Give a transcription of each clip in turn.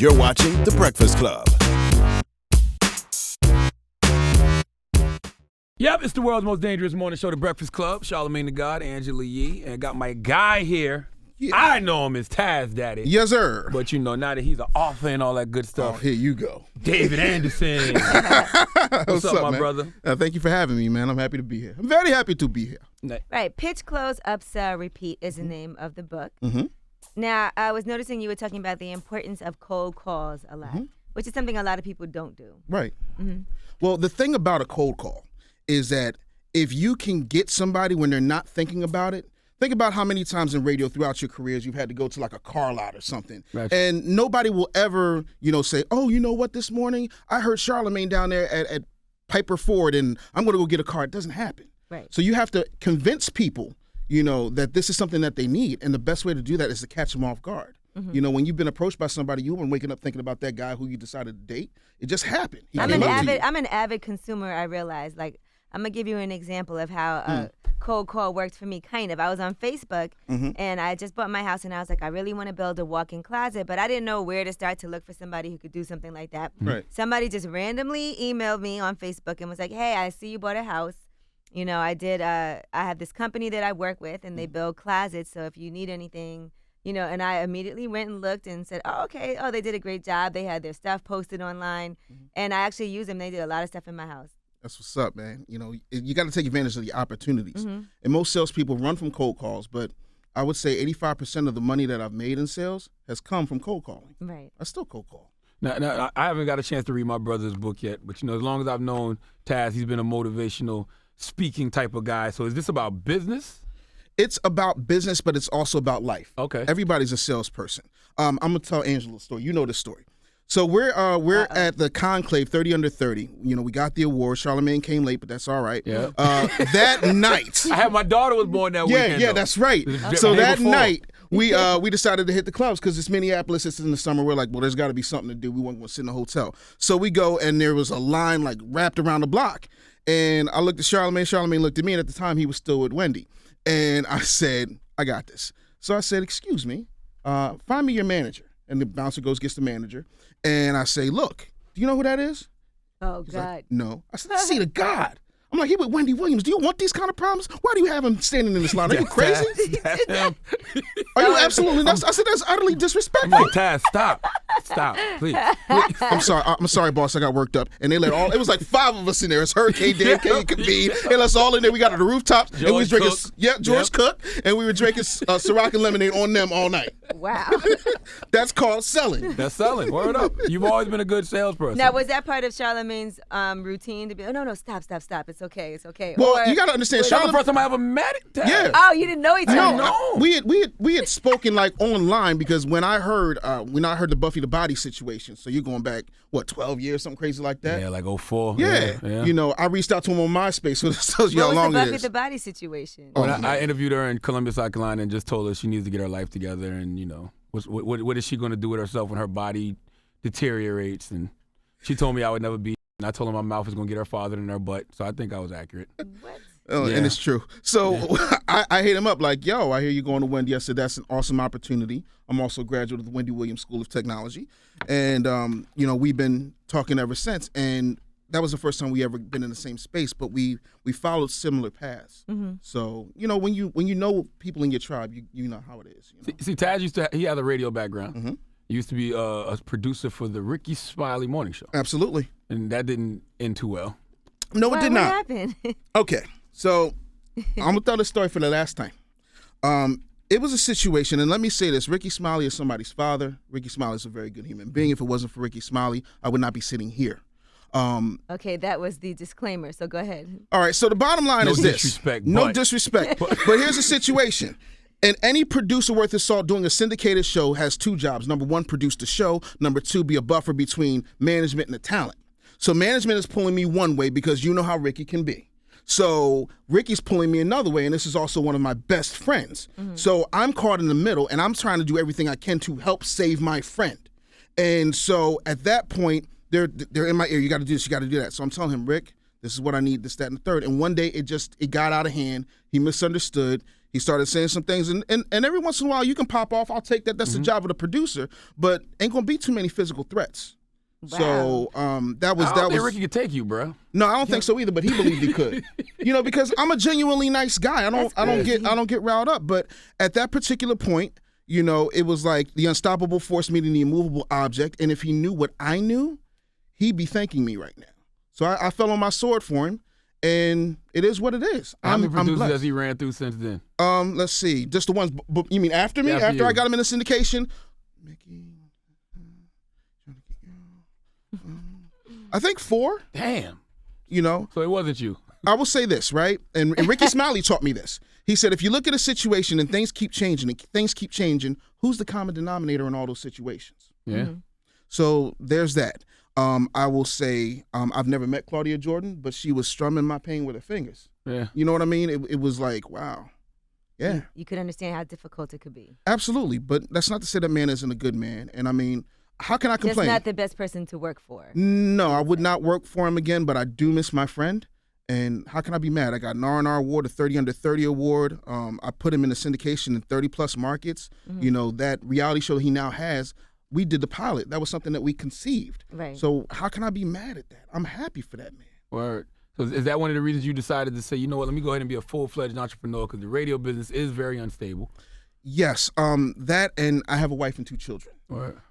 You're watching The Breakfast Club. Yep, it's the world's most dangerous morning show, The Breakfast Club. Charlamagne the God, Angela Yee, and got my guy here. Yeah. I know him as Taz Daddy. Yes, sir. But you know, now that he's an author and all that good stuff. Oh, here you go. David Anderson. What's up, my brother? Thank you for having me, man. I'm happy to be here. I'm very happy to be here. Right. Pitch, Close, Upsell, Repeat is the name of the book. Mm-hmm. Now, I was noticing you were talking about the importance of cold calls a lot, which is something a lot of people don't do. Right. Well, the thing about a cold call is that if you can get somebody when they're not thinking about it, think about how many times in radio throughout your careers you've had to go to like a car lot or something. Right. And nobody will ever, say, oh, you know what, this morning I heard Charlamagne down there at Piper Ford and I'm going to go get a car. It doesn't happen. Right. So you have to convince people, that this is something that they need. And the best way to do that is to catch them off guard. Mm-hmm. When you've been approached by somebody, you've been waking up thinking about that guy who you decided to date. It just happened. I'm an avid consumer, I realize. Like, I'm going to give you an example of how a cold call worked for me, kind of. I was on Facebook, and I just bought my house, and I was like, I really want to build a walk-in closet, but I didn't know where to start to look for somebody who could do something like that. Right. Somebody just randomly emailed me on Facebook and was like, hey, I see you bought a house. I have this company that I work with, and they build closets, so if you need anything, and I immediately went and looked and said, oh, okay, they did a great job. They had their stuff posted online, and I actually used them. They did a lot of stuff in my house. That's what's up, man. You got to take advantage of the opportunities. And most salespeople run from cold calls, but I would say 85% of the money that I've made in sales has come from cold calling. Right. I still cold call. Now, I haven't got a chance to read my brother's book yet, but, as long as I've known Taz, he's been a motivational speaking type of guy. So is this about business? It's about business, but it's also about life. Okay. Everybody's a salesperson. I'm going to tell Angela a story. You know this story. So we're at the Conclave 30 Under 30. We got the award. Charlamagne came late, but that's all right. Yeah. That night. I had my daughter was born that weekend. Yeah, though. That's right. So that night, we decided to hit the clubs because it's Minneapolis. It's in the summer. We're like, well, there's got to be something to do. We weren't going to sit in a hotel. So we go, and there was a line like wrapped around the block. And I looked at Charlamagne. Charlamagne looked at me, and at the time, he was still with Wendy. And I said, I got this. So I said, excuse me, find me your manager. And the bouncer gets the manager. And I say, look, do you know who that is? Oh, He's God. like, no. I said, see the God. I'm like, he with Wendy Williams. Do you want these kind of problems? Why do you have him standing in this line? Are you crazy? That's him. Are you absolutely nuts? I said, that's utterly disrespectful. I'm like, Taz, stop, please. I'm sorry, boss. I got worked up. And they let it was like 5 of us in there. It's Hurricane Dan, K. Convene. They let us all in there. We got to the rooftops. George and we was drinking, Cook. George Cook. And we were drinking Ciroc and lemonade on them all night. Wow. That's called selling. That's selling. Word up. You've always been a good salesperson. Now, was that part of Charlamagne's routine to be, oh, no, stop. It's okay. Well, you got to understand, that's the first time I ever met it. Yeah. Oh, you didn't know each other? No. We had spoken like online because when I heard the Buffy the Body situation, so you're going back, 12 years, something crazy like that? Yeah, like 04. Yeah. I reached out to him on MySpace, so this tells you how long it is. What was the Buffy the Body situation? I interviewed her in Columbus, South Carolina, and just told her she needs to get her life together, and what is she going to do with herself when her body deteriorates? And she told me I would never be. And I told her my mouth was going to get her father in her butt, so I think I was accurate. What? And it's true. So I hit him up like, yo, I hear you going to Wendy. I said, that's an awesome opportunity. I'm also a graduate of the Wendy Williams School of Technology. And, we've been talking ever since. And that was the first time we ever been in the same space, but we followed similar paths. Mm-hmm. So, when you know people in your tribe, you know how it is. See, Taz he had a radio background. Mm-hmm. He used to be a producer for the Ricky Smiley Morning Show. Absolutely. And that didn't end too well. No, it did not. What happened? Okay, so I'm going to tell the story for the last time. It was a situation, and let me say this. Ricky Smiley is somebody's father. Ricky Smiley is a very good human being. If it wasn't for Ricky Smiley, I would not be sitting here. Okay, that was the disclaimer, so go ahead. All right, so the bottom line is this. No disrespect. But here's the situation. And any producer worth his salt doing a syndicated show has 2 jobs. Number 1, produce the show. Number 2, be a buffer between management and the talent. So management is pulling me one way because you know how Ricky can be. So Ricky's pulling me another way, and this is also one of my best friends. Mm-hmm. So I'm caught in the middle, and I'm trying to do everything I can to help save my friend. And so at that point, they're in my ear. You got to do this. You got to do that. So I'm telling him, Rick, this is what I need, this, that, and the third. And one day it got out of hand. He misunderstood. He started saying some things, and every once in a while you can pop off. I'll take that. That's the job of the producer, but ain't gonna be too many physical threats. Wow. So that was. Ricky could take you, bro. No, I don't think so either. But he believed he could. Because I'm a genuinely nice guy. I don't get riled up. But at that particular point, it was like the unstoppable force meeting the immovable object. And if he knew what I knew, he'd be thanking me right now. So I fell on my sword for him. And it is what it is. How many producers has he ran through since then? Let's see. Just the ones. You mean after me? After I got him in the syndication? Mickey. I think 4. Damn. So it wasn't you. I will say this, right? And Ricky Smiley taught me this. He said, if you look at a situation and things keep changing, who's the common denominator in all those situations? Yeah. Mm-hmm. So there's that. I will say I've never met Claudia Jordan, but she was strumming my pain with her fingers. Yeah. You know what I mean? It was like, wow. Yeah. You could understand how difficult it could be. Absolutely. But that's not to say that man isn't a good man. And I mean, how can I complain? Just not the best person to work for. No, I would not work for him again, but I do miss my friend. And how can I be mad? I got an R&R award, a 30 under 30 award. I put him in the syndication in 30-plus markets. Mm-hmm. That reality show he now has, we did the pilot. That was something that we conceived. Right. So how can I be mad at that? I'm happy for that man. Word. So is that one of the reasons you decided to say, you know what, let me go ahead and be a full-fledged entrepreneur because the radio business is very unstable? Yes, that, and I have a wife and 2 children. Word.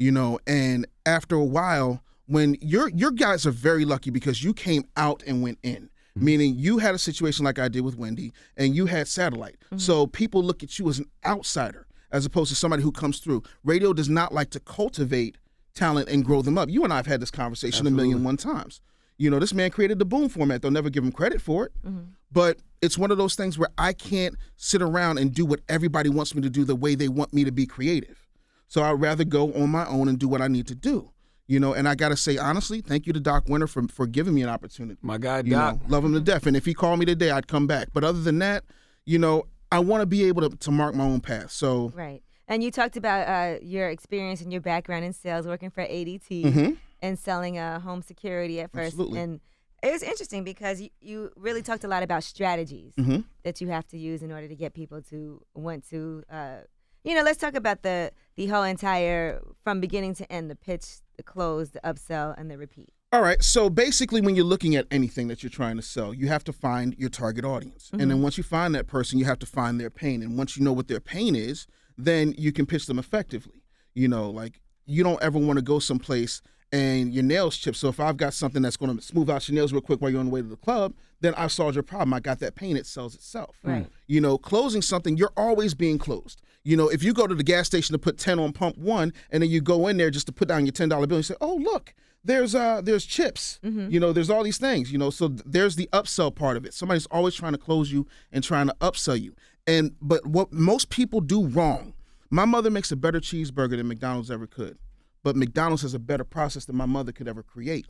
And after a while, when your guys are very lucky because you came out and went in. Meaning you had a situation like I did with Wendy, and you had satellite. Mm-hmm. So people look at you as an outsider as opposed to somebody who comes through. Radio does not like to cultivate talent and grow them up. You and I have had this conversation Absolutely. 1,000,001 times. This man created the boom format. They'll never give him credit for it. Mm-hmm. But it's one of those things where I can't sit around and do what everybody wants me to do the way they want me to be creative. So I'd rather go on my own and do what I need to do. And I got to say, honestly, thank you to Doc Winter for giving me an opportunity. My guy, Doc. Love him to death. And if he called me today, I'd come back. But other than that, I want to be able to mark my own path. So right. And you talked about your experience and your background in sales, working for ADT mm-hmm. and selling home security at first. Absolutely. And it was interesting because you really talked a lot about strategies mm-hmm. that you have to use in order to get people to want to, let's talk about the whole entire, from beginning to end, the pitch, the close, the upsell, and the repeat. All right. So basically, when you're looking at anything that you're trying to sell, you have to find your target audience. Mm-hmm. And then once you find that person, you have to find their pain. And once you know what their pain is, then you can pitch them effectively. You don't ever want to go someplace and your nails chipped. So if I've got something that's going to smooth out your nails real quick while you're on the way to the club, then I've solved your problem. I got that pain. It sells itself. Right. Closing something, you're always being closed. If you go to the gas station to put 10 on pump 1 and then you go in there just to put down your $10 bill and you say, oh, look, there's chips. Mm-hmm. There's all these things, so there's the upsell part of it. Somebody's always trying to close you and trying to upsell you. But what most people do wrong, my mother makes a better cheeseburger than McDonald's ever could. But McDonald's has a better process than my mother could ever create.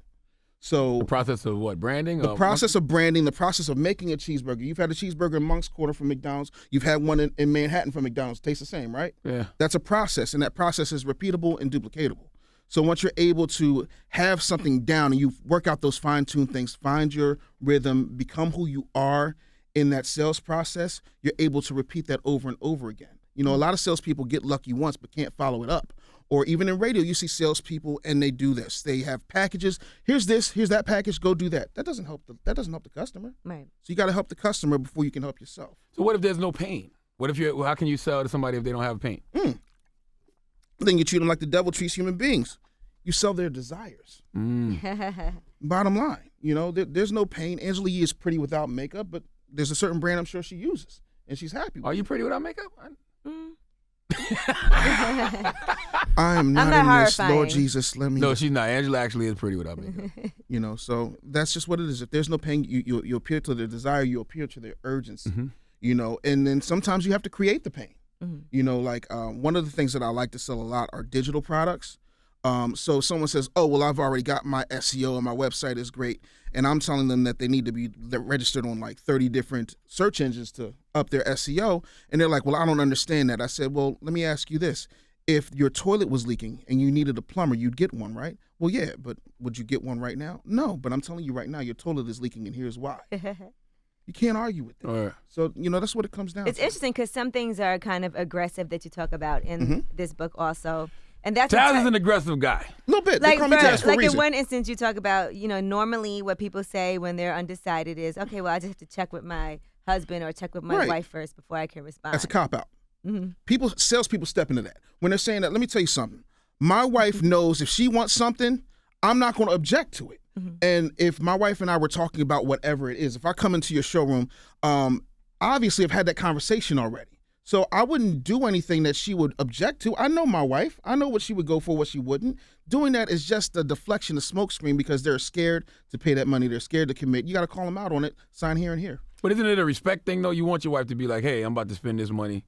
So the process of what? Branding? The process of branding, the process of making a cheeseburger. You've had a cheeseburger in Monk's Corner from McDonald's. You've had one in Manhattan from McDonald's. Tastes the same, right? Yeah. That's a process, and that process is repeatable and duplicatable. So once you're able to have something down and you work out those fine-tuned things, find your rhythm, become who you are in that sales process, you're able to repeat that over and over again. A lot of salespeople get lucky once but can't follow it up. Or even in radio, you see salespeople and they do this. They have packages. Here's this. Here's that package. Go do that. That doesn't help the customer. Right. So you got to help the customer before you can help yourself. So what if there's no pain? How can you sell to somebody if they don't have pain? Then you treat them like the devil treats human beings. You sell their desires. Bottom line, there's no pain. Angela Yee is pretty without makeup, but there's a certain brand I'm sure she uses, and she's happy with. Are you pretty without makeup? I am not I'm in not this. horrifying. Lord Jesus, let me. No, she's not. Angela actually is pretty without makeup. So that's just what it is. If there's no pain, you appeal to their desire, you appeal to their urgency. Mm-hmm. And then sometimes you have to create the pain. Mm-hmm. One of the things that I like to sell a lot are digital products. So if someone says, oh, well, I've already got my SEO and my website is great, and I'm telling them that they need to be registered on like 30 different search engines to up their SEO, and they're like, well, I don't understand that. I said, well, let me ask you this. If your toilet was leaking and you needed a plumber, you'd get one, right? Well, yeah, but would you get one right now? No, but I'm telling you right now, your toilet is leaking, and here's why. You can't argue with that. Right. So, that's what it comes down to. It's interesting because some things are kind of aggressive that you talk about in this book also. And that's Taz is an aggressive guy. A little bit. Like, they call me Taz for a reason. in one instance, you talk about, normally what people say when they're undecided is, okay, well, I just have to check with my husband or check with my wife first before I can respond. That's a cop-out. Salespeople step into that. When they're saying that, let me tell you something. My wife knows if she wants something, I'm not going to object to it. And if my wife and I were talking about whatever it is, if I come into your showroom, obviously I've had that conversation already. So I wouldn't do anything that she would object to. I know my wife. I know what she would go for, what she wouldn't. Doing that is just a deflection, a smokescreen, because they're scared to pay that money. They're scared to commit. You got to call them out on it. Sign here and here. But isn't it a respect thing, though? You want your wife to be like, hey, I'm about to spend this money.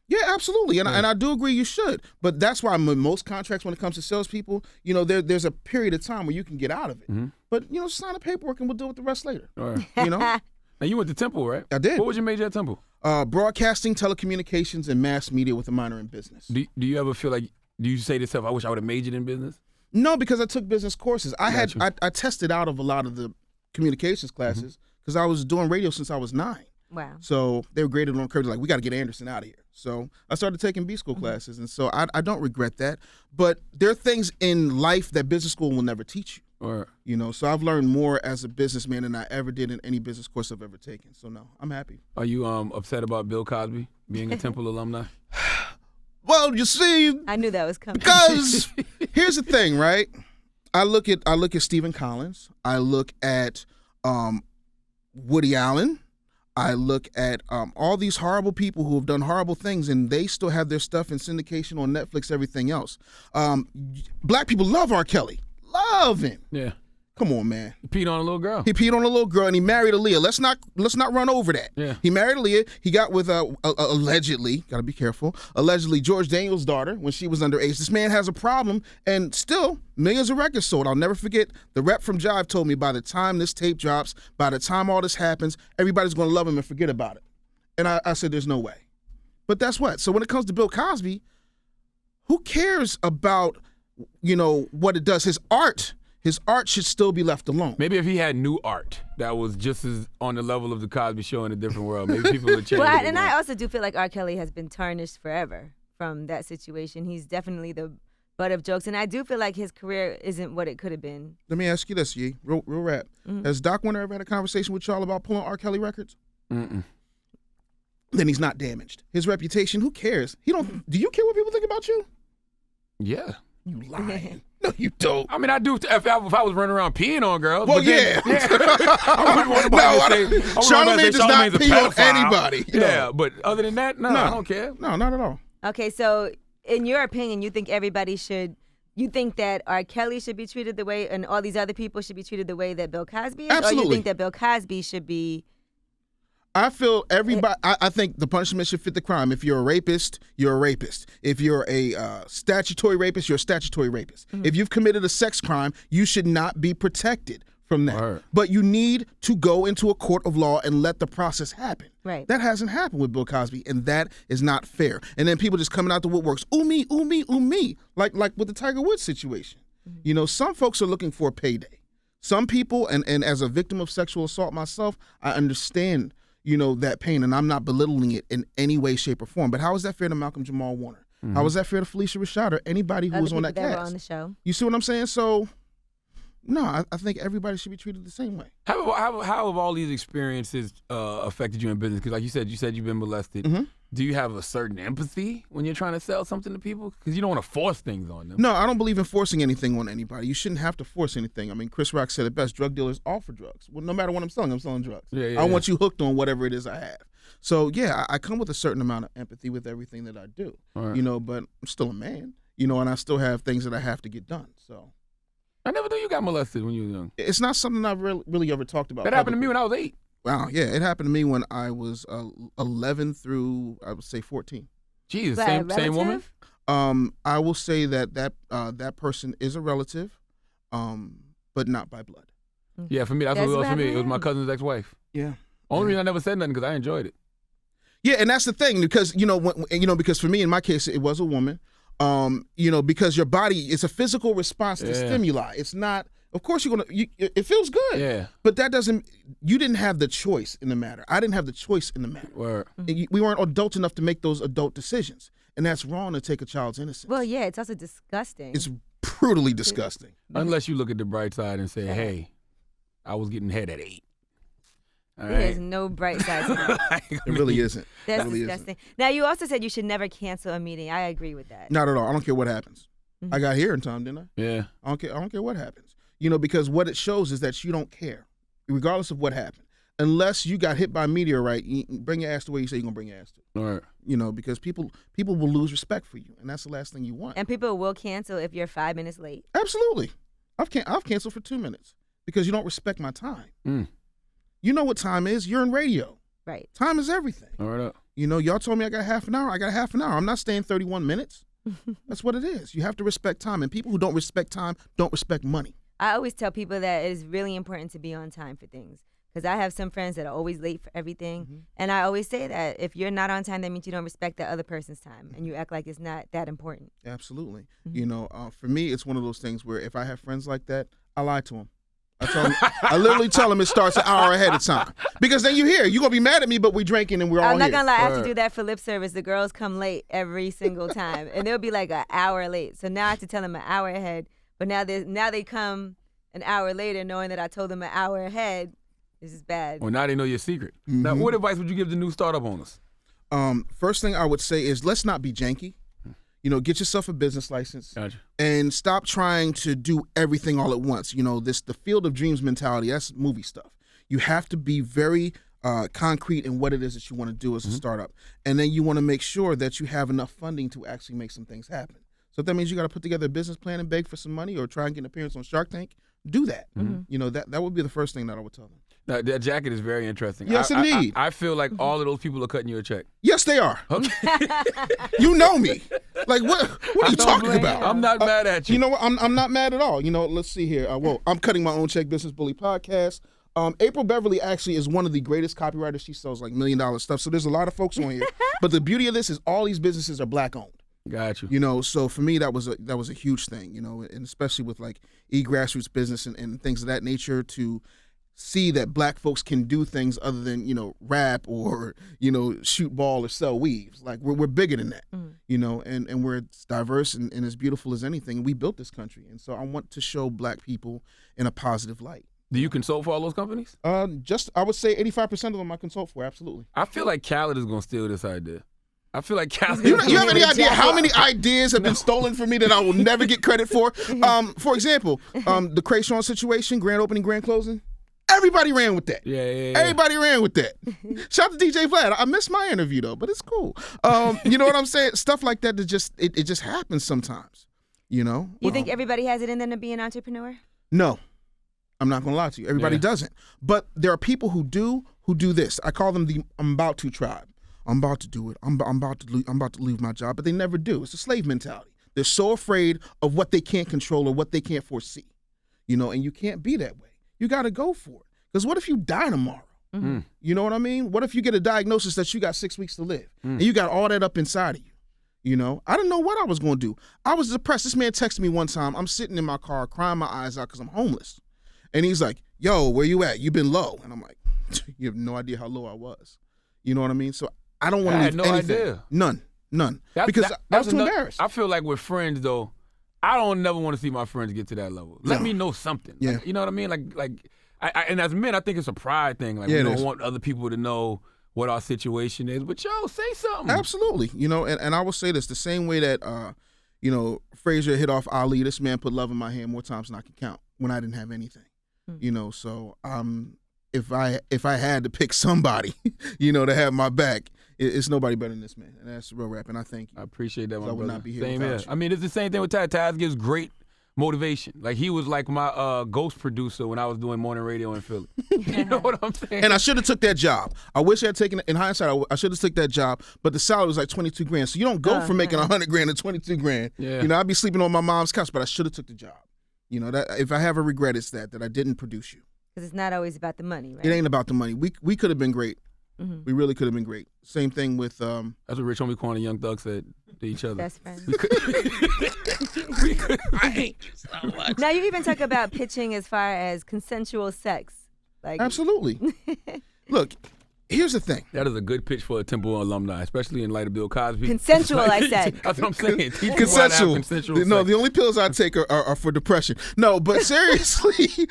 Yeah, absolutely. And I do agree you should. But that's why most contracts, when it comes to salespeople, there's a period of time where you can get out of it. But, sign the paperwork and we'll deal with the rest later. All right. Now, you went to Temple, right? I did. What was your major at Temple? Broadcasting, telecommunications, and mass media with a minor in business. Do you ever feel like, do you say to yourself, I wish I would have majored in business? No, because I took business courses. I tested out of a lot of the communications classes because I was doing radio since I was 9. Wow. So they were graded on curve. Like, we got to get Anderson out of here. So I started taking B school classes. And so I don't regret that. But there are things in life that business school will never teach you. Right. So I've learned more as a businessman than I ever did in any business course I've ever taken. So no, I'm happy. Are you upset about Bill Cosby being a Temple alumni? Well, you see, I knew that was coming. Because here's the thing, right? I look at Stephen Collins. I look at Woody Allen. I look at all these horrible people who have done horrible things, and they still have their stuff in syndication on Netflix, everything else. Black people love R. Kelly. Love him. Yeah. Come on, man. He peed on a little girl. He peed on a little girl, and he married Aaliyah. Let's not run over that. Yeah. He married Aaliyah. He got with allegedly, got to be careful, allegedly George Daniels' daughter when she was underage. This man has a problem, and still millions of records sold. I'll never forget the rep from Jive told me by the time this tape drops, by the time all this happens, everybody's going to love him and forget about it. And I said, there's no way. But that's what. So when it comes to Bill Cosby, who cares about, what it does? His art should still be left alone. Maybe if he had new art that was just as on the level of the Cosby Show in a different world, maybe people would change. Well, and I also do feel like R. Kelly has been tarnished forever from that situation. He's definitely the butt of jokes, and I do feel like his career isn't what it could have been. Let me ask you this, Yee, real rap. Has Doc Winter ever had a conversation with y'all about pulling R. Kelly records? Mm-mm. Then he's not damaged. His reputation, who cares? Do you care what people think about you? Yeah. You lying. No, you don't. I mean, I do if I was running around peeing on girls. Well, but then, yeah. I wouldn't want to say Charlamagne does not Charlamagne's a pee on pedophile. anybody. Yeah, but other than that, no, I don't care. No, not at all. Okay, so in your opinion, you think you think that R. Kelly should be treated the way, and all these other people should be treated the way that Bill Cosby is? Absolutely. Or you think that Bill Cosby should be... I feel everybody. I think the punishment should fit the crime. If you're a rapist, you're a rapist. If you're a statutory rapist, you're a statutory rapist. If you've committed a sex crime, you should not be protected from that. Right. But you need to go into a court of law and let the process happen. Right. That hasn't happened with Bill Cosby, and that is not fair. And then people just coming out the woodworks, ooh me, ooh me, ooh me, like with the Tiger Woods situation. Some folks are looking for a payday. Some people, and as a victim of sexual assault myself, I understand that pain, and I'm not belittling it in any way, shape, or form. But how is that fair to Malcolm Jamal Warner? How is that fair to Felicia Rashad or anybody who was on that cast? Were on the show. You see what I'm saying? So, no, I think everybody should be treated the same way. How have all these experiences affected you in business? Because like you said you've been molested. Do you have a certain empathy when you're trying to sell something to people? Because you don't want to force things on them. No, I don't believe in forcing anything on anybody. You shouldn't have to force anything. I mean, Chris Rock said it best, drug dealers offer drugs. Well, no matter what I'm selling drugs. I want you hooked on whatever it is I have. So, yeah, I come with a certain amount of empathy with everything that I do, right. But I'm still a man, and I still have things that I have to get done. So I never knew you got molested when you were young. It's not something I've really ever talked about. That happened to me when I was 8. Wow, yeah, it happened to me when I was 11 through, I would say, 14. Jesus, same woman? I will say that person is a relative, but not by blood. Yeah, for me, that's what it was for me. It was my cousin's ex-wife. Yeah. Only reason I never said nothing because I enjoyed it. Yeah, and that's the thing, because because for me, in my case, it was a woman. Because your body is a physical response to stimuli. It's not Of course you're gonna. It feels good. Yeah. But that doesn't. You didn't have the choice in the matter. I didn't have the choice in the matter. Word. We weren't adult enough to make those adult decisions, and that's wrong to take a child's innocence. Well, yeah, it's also disgusting. It's brutally disgusting. Unless you look at the bright side and say, hey, I was getting head at 8. All There's right. no bright side to that. It really isn't. That's it really disgusting. Now, you also said you should never cancel a meeting. I agree with that. Not at all. I don't care what happens. I got here in time, didn't I? Yeah. I don't care what happens. Because what it shows is that you don't care, regardless of what happened. Unless you got hit by a meteorite, you bring your ass to where you say you're gonna bring your ass to. All right. Because people will lose respect for you, and that's the last thing you want. And people will cancel if you're 5 minutes late. Absolutely. I've canceled for 2 minutes because you don't respect my time. You know what time is? You're in radio. Right. Time is everything. All right up. Y'all told me I got half an hour. I got half an hour. I'm not staying 31 minutes. That's what it is. You have to respect time, and people who don't respect time don't respect money. I always tell people that it is really important to be on time for things. Because I have some friends that are always late for everything. And I always say that if you're not on time, that means you don't respect the other person's time. And you act like it's not that important. Absolutely. For me, it's one of those things where if I have friends like that, I lie to them. I literally tell them it starts an hour ahead of time. Because then you're going to be mad at me, but we're drinking and we're all here. I'm not going to lie. I have to do that for lip service. The girls come late every single time. And they'll be like an hour late. So now I have to tell them an hour ahead. But now they come an hour later knowing that I told them an hour ahead. This is bad. Well, now they know your secret. Now, what advice would you give the new startup owners? First thing I would say is let's not be janky. Get yourself a business license. Gotcha. And stop trying to do everything all at once. The field of dreams mentality, that's movie stuff. You have to be very concrete in what it is that you want to do as a startup. And then you want to make sure that you have enough funding to actually make some things happen. So if that means you got to put together a business plan and beg for some money or try and get an appearance on Shark Tank, do that. That would be the first thing that I would tell them. Now, that jacket is very interesting. Yes, indeed. I feel like all of those people are cutting you a check. Yes, they are. Okay. You know me. Like, what are you talking about? I'm not mad at you. You know what? I'm not mad at all. Let's see here. I'm cutting my own check, Business Bully Podcast. April Beverly actually is one of the greatest copywriters. She sells like $1 million stuff. So there's a lot of folks on here. But the beauty of this is all these businesses are Black owned. Got you. So for me that was a huge thing, and especially with like e-grassroots business and things of that nature, to see that Black folks can do things other than, rap or, shoot ball or sell weaves. Like we're bigger than that, and we're as diverse and as beautiful as anything. And we built this country. And so I want to show Black people in a positive light. Do you consult for all those companies? I would say 85% of them I consult for. Absolutely. I feel like Khaled is going to steal this idea. I feel like Khaled. You have any idea how many ideas have been stolen from me that I will never get credit for? For example, the Krayshawn situation, grand opening, grand closing. Everybody ran with that. Yeah. Everybody ran with that. Shout out to DJ Vlad. I missed my interview though, but it's cool. You know what I'm saying? Stuff like that it just happens sometimes. You think everybody has it in them to be an entrepreneur? No. I'm not gonna lie to you. Everybody doesn't. But there are people who do this. I call them the I'm about to tribe. I'm about to do it. I'm about to leave my job, but they never do. It's a slave mentality. They're so afraid of what they can't control or what they can't foresee. And you can't be that way. You got to go for it. Because what if you die tomorrow? You know what I mean? What if you get a diagnosis that you got 6 weeks to live and you got all that up inside of you? I didn't know what I was going to do. I was depressed. This man texted me one time. I'm sitting in my car crying my eyes out because I'm homeless. And he's like, yo, where you at? You been low. And I'm like, you have no idea how low I was. You know what I mean? So I don't want to leave anything. Idea. None. Because I was too embarrassed. I feel like with friends, though, I don't never want to see my friends get to that level. Let me know something. Yeah. Like, you know what I mean? And as men, I think it's a pride thing. Like, we don't want other people to know what our situation is. But, say something. Absolutely. And I will say this, the same way that, Frazier hit off Ali, this man put love in my hand more times than I can count when I didn't have anything. So if I had to pick somebody, to have my back, it's nobody better than this man. And that's real rap, and I thank you. I appreciate that, my brother. I would not be here same without here. you. I mean, it's the same thing with Taz. Taz gives great motivation. Like, he was like my ghost producer when I was doing morning radio in Philly. You know what I'm saying? And I should have took that job. I wish I had taken it. In hindsight, I should have took that job, but the salary was like $22,000. So you don't go from making $100,000 to $22,000. Yeah. I'd be sleeping on my mom's couch, but I should have took the job. That if I have a regret, it's that I didn't produce you. Because it's not always about the money, right? It ain't about the money. We could have been great We really could have been great. Same thing with That's what Rich Homie Quan and Young Thug said to each other. Best friends. We could. I hate you so much. Now you even talk about pitching as far as consensual sex. Like Absolutely. Look, here's the thing. That is a good pitch for a Temple alumni, especially in light of Bill Cosby. Consensual, I said. That's what I'm saying. Teach Consensual. Consensual No, sex. the only pills I take are for depression. No, but seriously,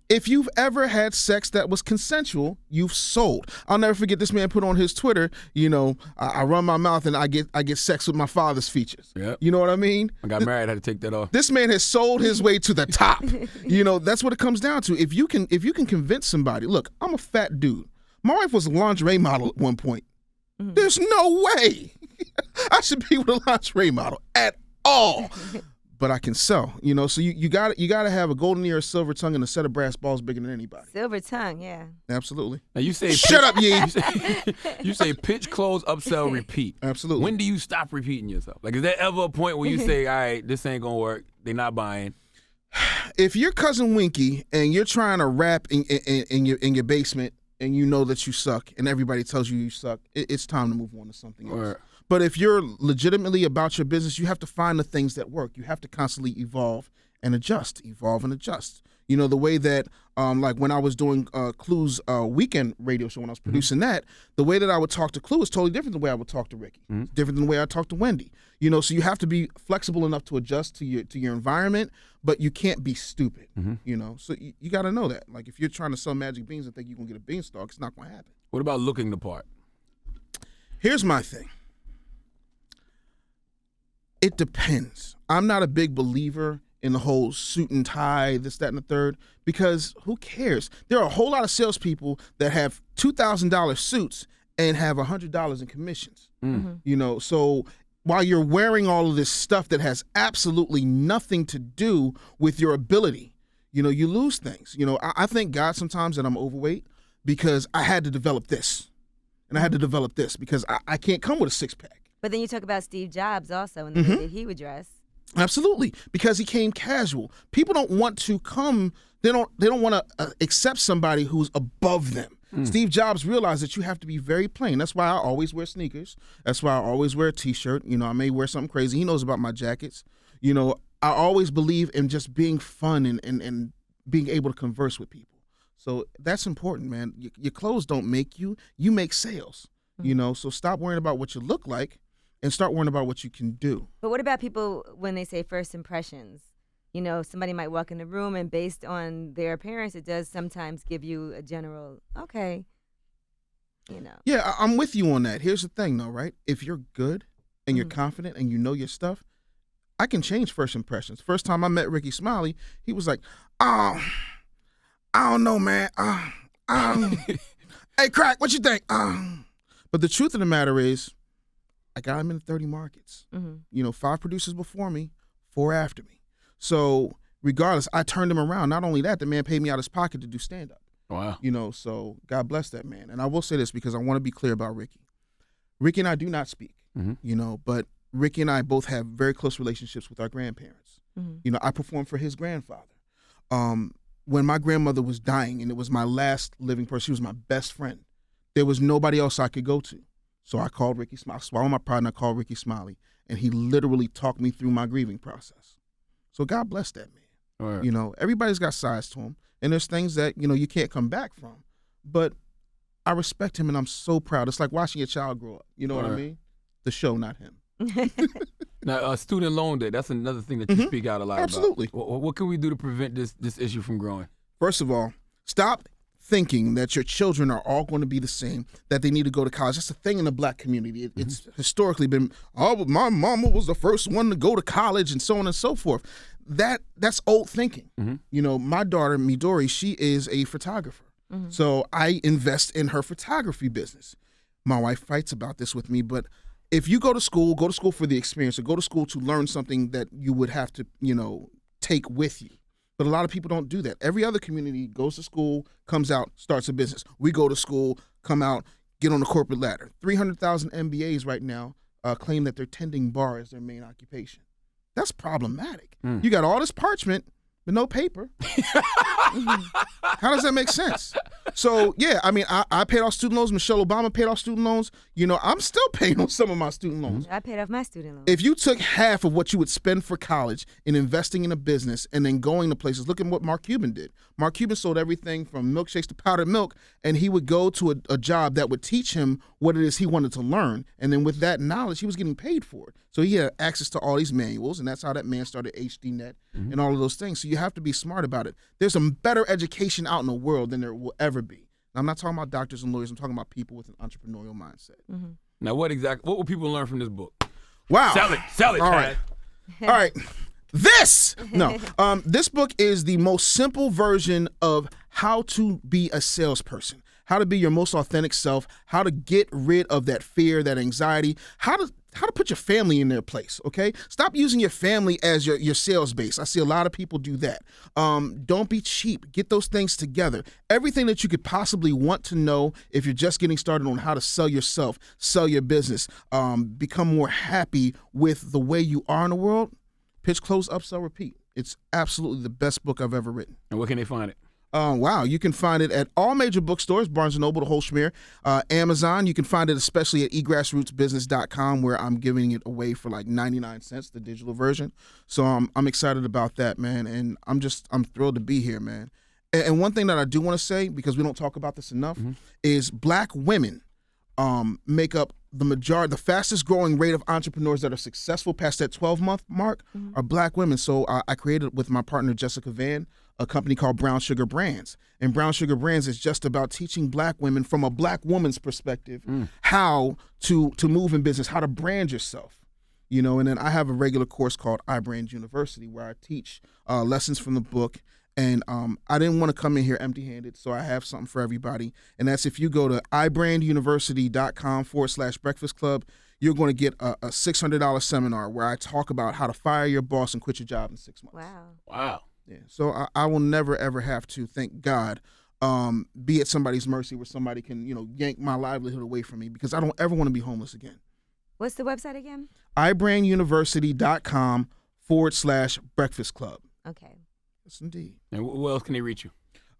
if you've ever had sex that was consensual, you've sold. I'll never forget this man put on his Twitter, I run my mouth and I get sex with my father's features. Yep. You know what I mean? I got married, I had to take that off. This man has sold his way to the top. That's what it comes down to. If you can convince somebody, look, I'm a fat dude. My wife was a lingerie model at one point. Mm-hmm. There's no way I should be with a lingerie model at all. But I can sell, so you got to have a golden ear, a silver tongue, and a set of brass balls bigger than anybody. Silver tongue, yeah. Absolutely. Now you say shut up, Yee. You say pitch, close, upsell, repeat. Absolutely. When do you stop repeating yourself? Like, is there ever a point where you say, all right, this ain't gonna work, they're not buying? If you're Cousin Winky and you're trying to rap in your basement and you know that you suck and everybody tells you suck, it's time to move on to something else. Right. But if you're legitimately about your business, you have to find the things that work. You have to constantly evolve and adjust. The way that, like when I was doing Clue's weekend radio show, when I was producing that, the way that I would talk to Clue is totally different than the way I would talk to Ricky. It's different than the way I talk to Wendy. So you have to be flexible enough to adjust to your environment, but you can't be stupid. So you got to know that. Like if you're trying to sell magic beans and think you're going to get a beanstalk, it's not going to happen. What about looking the part? Here's my thing. It depends. I'm not a big believer in the whole suit and tie, this, that, and the third, because who cares? There are a whole lot of salespeople that have $2,000 suits and have $100 in commissions. So while you're wearing all of this stuff that has absolutely nothing to do with your ability, you lose things. I thank God sometimes that I'm overweight because I had to develop this. And I had to develop this because I can't come with a six-pack. But then you talk about Steve Jobs also and the way that he would dress. Absolutely, because he came casual. People don't want to come. They don't want to accept somebody who's above them. Steve Jobs realized that you have to be very plain. That's why I always wear sneakers. That's why I always wear a T-shirt. I may wear something crazy. He knows about my jackets. I always believe in just being fun and being able to converse with people. So that's important, man. Your clothes don't make you. You make sales. So stop worrying about what you look like and start worrying about what you can do. But what about people when they say first impressions? Somebody might walk in the room and based on their appearance, it does sometimes give you a general, okay, Yeah, I'm with you on that. Here's the thing, though, right? If you're good and you're confident and you know your stuff, I can change first impressions. First time I met Ricky Smiley, he was like, I don't know, man. Hey, Crack, what you think? But the truth of the matter is, I got him in 30 markets. 5 producers before me, 4 after me. So regardless, I turned him around. Not only that, the man paid me out of his pocket to do stand-up. Wow. So God bless that man. And I will say this because I want to be clear about Ricky. Ricky and I do not speak, but Ricky and I both have very close relationships with our grandparents. I performed for his grandfather. When my grandmother was dying and it was my last living person, she was my best friend. There was nobody else I could go to. So I called Ricky Smiley. I swallowed my pride and I called Ricky Smiley. And he literally talked me through my grieving process. So God bless that man. Right. Everybody's got sides to him. And there's things that, you can't come back from. But I respect him and I'm so proud. It's like watching your child grow up. You know what I mean? The show, not him. Now, student loan debt, that's another thing that you speak out a lot Absolutely. about. What can we do to prevent this issue from growing? First of all, stop thinking that your children are all going to be the same, that they need to go to college. That's a thing in the black community. It's historically been, my mama was the first one to go to college and so on and so forth. That's old thinking. My daughter, Midori, she is a photographer. So I invest in her photography business. My wife fights about this with me, but if you go to school for the experience or go to school to learn something that you would have to, take with you. But a lot of people don't do that. Every other community goes to school, comes out, starts a business. We go to school, come out, get on the corporate ladder. 300,000 MBAs right now claim that they're tending bar as their main occupation. That's problematic. You got all this parchment, but no paper. How does that make sense? So yeah, I mean, I paid off student loans. Michelle Obama paid off student loans. You know, I'm still paying on some of my student loans. I paid off my student loans. If you took half of what you would spend for college in investing in a business and then going to places, look at what Mark Cuban did. Mark Cuban sold everything from milkshakes to powdered milk, and he would go to a job that would teach him what it is he wanted to learn. And then with that knowledge, he was getting paid for it. So he had access to all these manuals, and that's how that man started HDNet and all of those things. So you have to be smart about it. There's a better education out in the world than there will ever be. Now, I'm not talking about doctors and lawyers. I'm talking about people with an entrepreneurial mindset. Mm-hmm. Now, what will people learn from this book? Wow. Sell it, all right. All right. This book is the most simple version of how to be a salesperson, how to be your most authentic self, how to get rid of that fear, that anxiety, how to put your family in their place, okay? Stop using your family as your sales base. I see a lot of people do that. Don't be cheap. Get those things together. Everything that you could possibly want to know if you're just getting started on how to sell yourself, sell your business, become more happy with the way you are in the world, pitch, close, upsell, repeat. It's absolutely the best book I've ever written. And where can they find it? Wow. You can find it at all major bookstores, Barnes & Noble, the whole schmear, Amazon. You can find it especially at egrassrootsbusiness.com, where I'm giving it away for like 99 cents, the digital version. So I'm excited about that, man. And I'm thrilled to be here, man. And one thing that I do want to say, because we don't talk about this enough, is Black women make up the fastest growing rate of entrepreneurs that are successful past that 12-month mark are Black women. So I created with my partner, Jessica Vann, a company called Brown Sugar Brands. And Brown Sugar Brands is just about teaching Black women from a Black woman's perspective how to move in business, how to brand yourself. You know, and then I have a regular course called iBrand University where I teach lessons from the book. And I didn't want to come in here empty-handed, so I have something for everybody. And that's if you go to ibranduniversity.com/breakfast club, you're going to get a $600 seminar where I talk about how to fire your boss and quit your job in 6 months. Wow. Yeah. So I will never, ever have to, thank God, be at somebody's mercy where somebody can, yank my livelihood away from me, because I don't ever want to be homeless again. What's the website again? ibranduniversity.com/breakfast club. Okay. Yes, indeed. And where else can they reach you?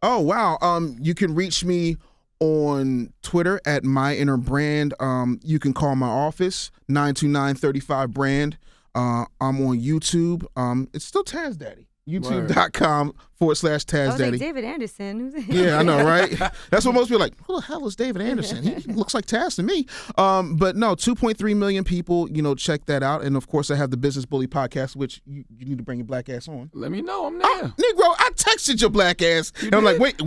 Oh, wow. You can reach me on Twitter at myinnerbrand. You can call my office, 929-35-BRAND. I'm on YouTube. It's still Taz Daddy. YouTube.com/Taz Daddy. Like David Anderson. Yeah, I know, right? That's what most people are like, who the hell is David Anderson? He looks like Taz to me. But no, 2.3 million people, check that out. And of course, I have the Business Bully podcast, which you need to bring your black ass on. Let me know. I'm there. Negro, I texted your black ass. And I'm like, wait.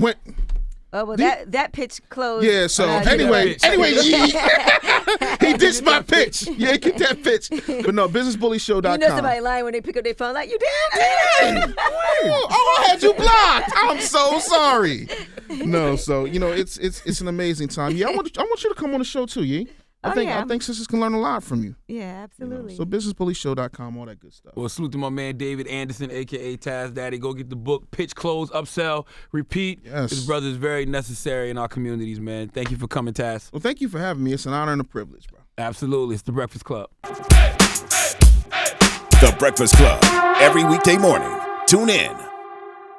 Oh, well, that pitch closed. Yeah, so anyway, he ditched my pitch. Yeah, get that pitch. But no, businessbullyshow.com. You know somebody lying when they pick up their phone like, you did. Oh, I had you blocked. I'm so sorry. No, so, it's an amazing time. Yeah, I want you to come on the show too, yeah? I think sisters can learn a lot from you. Yeah, absolutely. So businessbullyshow.com, all that good stuff. Well, salute to my man David Anderson, a.k.a. Taz Daddy. Go get the book, Pitch, Close, Upsell, Repeat. Yes. His brother is very necessary in our communities, man. Thank you for coming, Taz. Well, thank you for having me. It's an honor and a privilege, bro. Absolutely. It's The Breakfast Club. The Breakfast Club. Every weekday morning. Tune in.